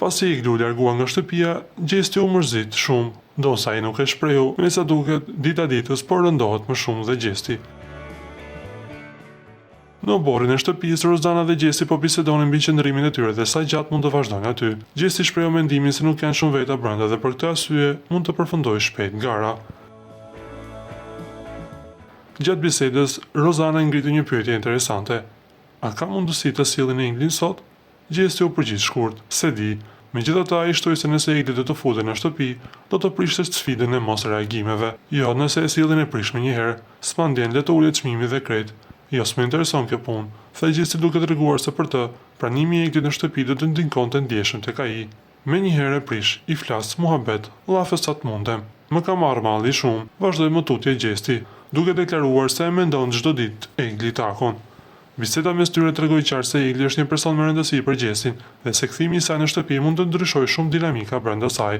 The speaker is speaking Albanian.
Pasi Egli u largua nga shtëpia, Gjesti u mërzit shumë, ndosa ai nuk e shprehu, me sa duket dita ditës po rëndohet më shumë dhe Gjesti. Në oborrin e shtëpisë, Rozana dhe Gjesti po bisedonin mbi qëndrimin e tyre dhe sa gjatë mund të vazhdojnë aty. Gjesti shprehu mendimin se nuk janë shumë veta brenda dhe për këtë arsye mund të përfundojë shpejt gara. Gjatë bisedës, Rozana ngriti një pyetje interesante. A ka mundësi të sillin Englin sot? Gjesti u përgjigj shkurt, se di. Megjithatë ai shtoi se nëse Egli do të futej në shtëpi, do të prishte sfidën e mos reagimeve. Jo, nëse e sillin e prish më një herë, s'mandjen le të ulet çmimi dhe krejt. Jo, s'më intereson kjo punë, tha Gjesti duke treguar se për të, pranimi i Eglit në shtëpi do të ndinkonte ndjeshëm tek ai. Me një herë e prish, i flas, muhabet, llafe sa të mundem. Më ka marrë malli shumë, vazhdoi më tutje Gjesti, duke deklaruar se e mendon çdo ditë Egli takon. Biseda mes tyre tregoi qartë se Egli është një person me rëndësi për Gjestin dhe se kthimi i saj në shtëpi mund të ndryshojë shumë dinamika brenda saj.